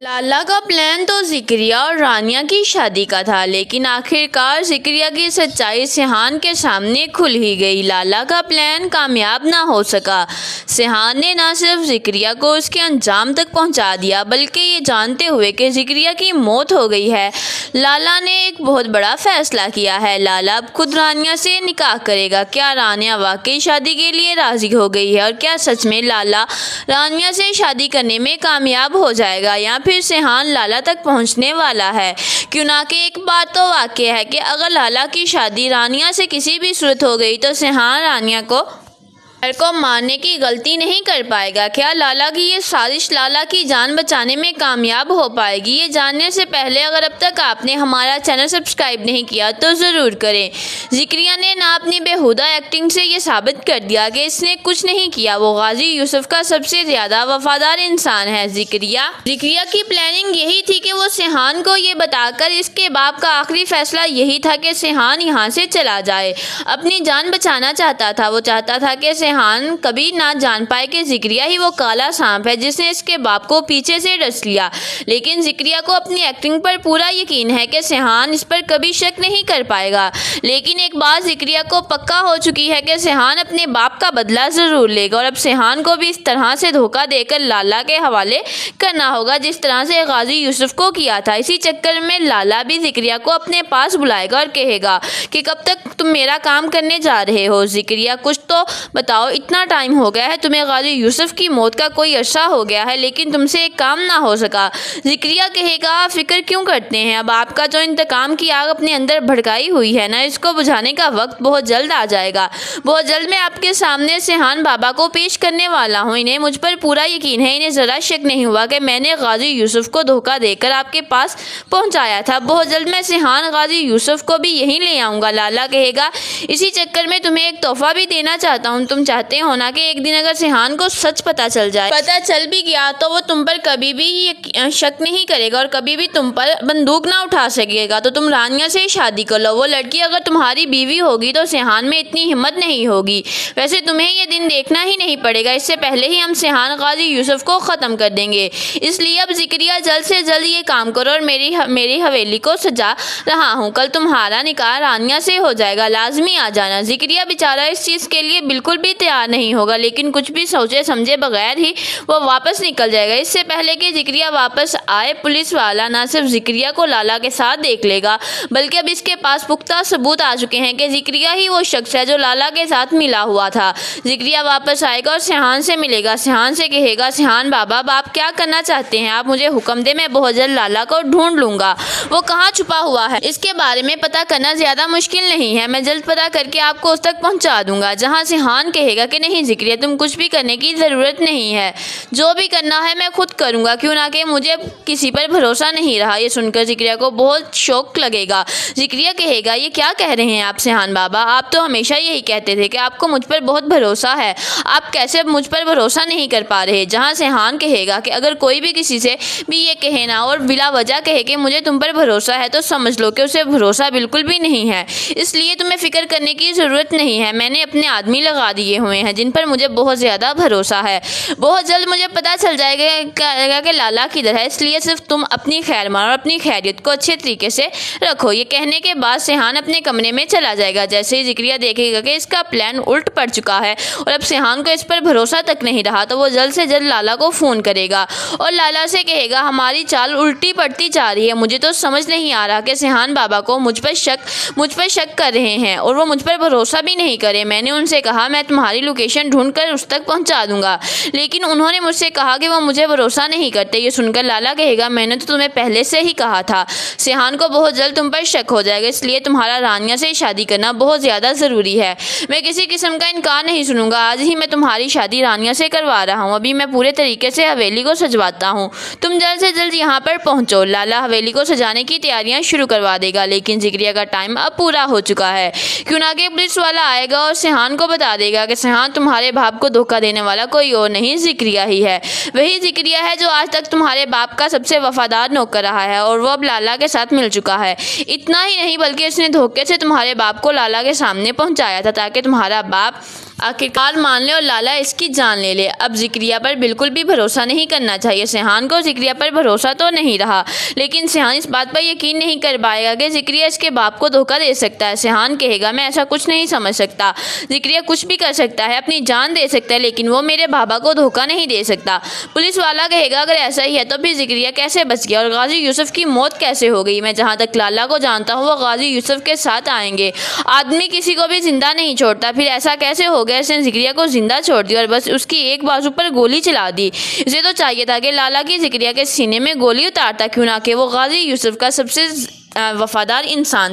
लाला का प्लान तो जिक्रिया और रानिया की शादी का था, लेकिन आखिरकार जिक्रिया की सच्चाई सिहान के सामने खुल ही गई। लाला का प्लान कामयाब ना हो सका। सिहान ने न सिर्फ जिक्रिया को उसके अंजाम तक पहुंचा दिया, बल्कि ये जानते हुए कि जिक्रिया की मौत हो गई है, लाला ने एक बहुत बड़ा फैसला किया है। लाला अब खुद रानिया से निकाह करेगा। क्या रानिया वाकई शादी के लिए राजी हो गई है, और क्या सच में लाला रानिया से शादी करने में कामयाब हो जाएगा, या फिर सिहान लाला तक पहुंचने वाला है? क्यों ना कि एक बात तो वाकई है कि अगर लाला की शादी रानिया से किसी भी सूरत हो गई तो सिहान रानिया को मारने की गलती नहीं कर पाएगा। क्या लाला की ये साजिश लाला की जान बचाने में कामयाब हो पाएगी? ये जानने से पहले अगर अब तक आपने हमारा चैनल सब्सक्राइब नहीं किया तो ज़रूर करें। जिक्रिया ने ना अपनी बेहुदा एक्टिंग से ये साबित कर दिया कि इसने कुछ नहीं किया। वो गाजी यूसुफ का सबसे ज़्यादा वफादार इंसान है। जिक्रिया की प्लानिंग यही थी कि वो सिहान को ये बताकर, इसके बाप का आखिरी फैसला यही था कि सिहान यहाँ से चला जाए। अपनी जान बचाना चाहता था। वो चाहता था कि सिहान कभी ना जान पाए कि जिक्रिया ही वो काला सांप है जिसने इसके बाप को पीछे से डस लिया। लेकिन जिक्रिया को अपनी एक्टिंग पर पूरा यकीन है कि सिहान इस पर कभी शक नहीं कर पाएगा। लेकिन एक बात जिक्रिया को पक्का हो चुकी है कि सिहान अपने बाप का बदला ज़रूर लेगा, और अब सिहान को भी इस तरह से धोखा देकर लाला के हवाले करना होगा जिस तरह से गाजी यूसुफ को किया था। इसी चक्कर में लाला भी जिक्रिया को अपने पास बुलाएगा और कहेगा कि कब तक तुम मेरा काम करने जा रहे हो? जिक्रिया, कुछ तो बताओ, इतना टाइम हो गया है, तुम्हें गाजी यूसुफ की मौत का कोई अरसा हो गया है, लेकिन तुमसे एक काम ना हो सका। जिक्रिया कहेगा, आप फिक्र क्यों करते हैं? अब आपका जो इंतकाम की आग अपने अंदर भड़काई हुई है ना, इसको बुझाने का वक्त बहुत जल्द आ जाएगा। बहुत जल्द मैं आपके सामने सिहान बाबा को पेश करने वाला हूँ। इन्हें मुझ पर पूरा यकीन है। इन्हें ज़रा शक नहीं हुआ कि मैंने गाजी यूसुफ को धोखा देकर आपके पास पहुँचाया था। बहुत जल्द मैं सिहान गाजी यूसुफ को भी यहीं ले आऊँगा। लाला कहेगा, इसी चक्कर में तुम्हें एक तोहफा भी देना चाहता हूँ। तुम चाहते हो ना कि एक दिन अगर सिहान को सच पता चल भी गया तो वो तुम पर कभी भी शक नहीं करेगा और कभी भी तुम पर बंदूक ना उठा सकेगा। तो तुम रानिया से शादी कर लो। वो लड़की अगर तुम्हारी बीवी होगी तो सिहान में इतनी हिम्मत नहीं होगी। वैसे तुम्हें ये दिन देखना ही नहीं पड़ेगा, इससे पहले ही हम सिहान गाजी यूसुफ को ख़त्म कर देंगे। इसलिए अब जिक्रिया जल्द से जल्द ये काम करो और मेरी हवेली को सजा रहा हूँ। कल तुम्हारा निकाह रानिया से हो जाएगा, लाजमी आ जाना। जिक्रिया बेचारा इस चीज़ के लिए बिल्कुल भी तैयार नहीं होगा, लेकिन कुछ भी सोचे समझे बगैर ही वो वापस निकल जाएगा। इससे पहले कि जिक्रिया वापस आए, पुलिस वाला ना सिर्फ जिक्रिया को लाला के साथ देख लेगा, बल्कि अब इसके पास पुख्ता सबूत आ चुके हैं कि जिक्रिया ही वो शख्स है जो लाला के साथ मिला हुआ था। जिक्रिया वापस आएगा और सिहान से मिलेगा। सिहान से कहेगा, सिहान बाबा, आप क्या करना चाहते हैं? आप मुझे हुक्म दे, मैं बहुत जल्द लाला को ढूंढ लूँगा। वो कहाँ छुपा हुआ है इसके बारे में पता करना ज़्यादा मुश्किल नहीं है। मैं जल्द पता करके आपको उस तक पहुँचा दूँगा। जहाँ सिहान कहेगा कि नहीं जिक्रिया, तुम कुछ भी करने की ज़रूरत नहीं है, जो भी करना है मैं खुद करूँगा, क्यों ना कि मुझे किसी पर भरोसा नहीं रहा। ये सुनकर जिक्रिया को बहुत शौक लगेगा। जिक्रिया कहेगा, ये क्या कह रहे हैं आप सिहान बाबा? आप तो हमेशा यही कहते थे कि आपको मुझ पर बहुत भरोसा है, आप कैसे मुझ पर भरोसा नहीं कर पा रहे? जहाँ सिहान कहेगा कि अगर कोई भी किसी से भी ये कहे ना और बिला वजह कहे कि मुझे तुम पर भरोसा है, तो समझ लो कि उसे भरोसा बिल्कुल भी नहीं है। इसलिए तुम्हें फ़िक्र करने की ज़रूरत नहीं है। मैंने अपने आदमी लगा दिए हुए हैं जिन पर मुझे बहुत ज़्यादा भरोसा है। बहुत जल्द मुझे पता चल जाएगा कि लाला किधर है, इसलिए सिर्फ तुम अपनी खैर मानो और अपनी खैरियत को अच्छे तरीके से रखो। ये कहने के बाद सिहान अपने कमरे में चला जाएगा। जैसे ही जिक्रिया देखेगा कि इसका प्लान उल्ट पड़ चुका है और अब सिहान को इस पर भरोसा तक नहीं रहा, तो वो जल्द से जल्द लाला को फ़ोन करेगा और लाला से कहेगा, हमारी चाल उल्टी पड़ती जा रही है। मुझे तो समझ नहीं आ रहा कि सिहान बाबा को मुझ पर शक कर रहे हैं और वो मुझ पर भरोसा भी नहीं करे। मैंने उनसे कहा मैं तुम्हारी लोकेशन ढूंढकर उस तक पहुंचा दूंगा, लेकिन उन्होंने मुझसे कहा कि वो मुझे भरोसा नहीं करते। ये सुनकर लाला कहेगा, मैंने तो तुम्हें पहले से ही कहा था। सिहान को बहुत जल्द तुम पर शक हो जाएगा, इसलिए तुम्हारा रानिया से शादी करना बहुत ज़्यादा ज़रूरी है। मैं किसी किस्म का इनकार नहीं सुनूंगा। आज ही मैं तुम्हारी शादी रानिया से करवा रहा हूँ। अभी मैं पूरे तरीके से हवेली को सजवाता हूँ, तुम जल्द से जल्द यहाँ पर पहुँचो। लाला हवेली को सजाने की तैयारियाँ शुरू करवा देगा, लेकिन जिक्रिया का टाइम अब पूरा हो चुका है। क्यों ना कि पुलिस वाला आएगा और सिहान को बता देगा कि सिहान, तुम्हारे बाप को धोखा देने वाला कोई और नहीं, जिक्रिया ही है। वही जिक्रिया है जो आज तक तुम्हारे बाप का सबसे वफादार नौकर रहा है और वो अब लाला के साथ मिल चुका है। इतना ही नहीं बल्कि उसने धोखे से तुम्हारे बाप को लाला के सामने पहुंचाया था ताकि तुम्हारा बाप आखिरकार मान ले और लाला इसकी जान ले ले। अब ज़िक्रिया पर बिल्कुल भी भरोसा नहीं करना चाहिए। सेहान को ज़िक्रिया पर भरोसा तो नहीं रहा, लेकिन सेहान इस बात पर यकीन नहीं कर पाएगा कि ज़िक्रिया इसके बाप को धोखा दे सकता है। सेहान कहेगा मैं ऐसा कुछ नहीं समझ सकता, ज़िक्रिया कुछ भी कर सकता है, अपनी जान दे सकता है, लेकिन वो मेरे बाबा को धोखा नहीं दे सकता। पुलिस वाला कहेगा अगर ऐसा ही है तो फिर ज़िक्रिया कैसे बच गया और गाजी यूसुफ की मौत कैसे हो गई? मैं जहाँ तक लाला को जानता हूँ वो गाजी यूसुफ के साथ आएंगे। आदमी किसी को भी जिंदा नहीं छोड़ता, फिर ऐसा कैसे हो गया इसने ज़िक्रिया को जिंदा छोड़ दिया और बस उसकी एक बाजू पर गोली चला दी? इसे तो चाहिए था कि लाला की ज़िक्रिया के सीने में गोली उतारता, क्यों ना कि वो गाजी यूसुफ का सबसे वफादार इंसान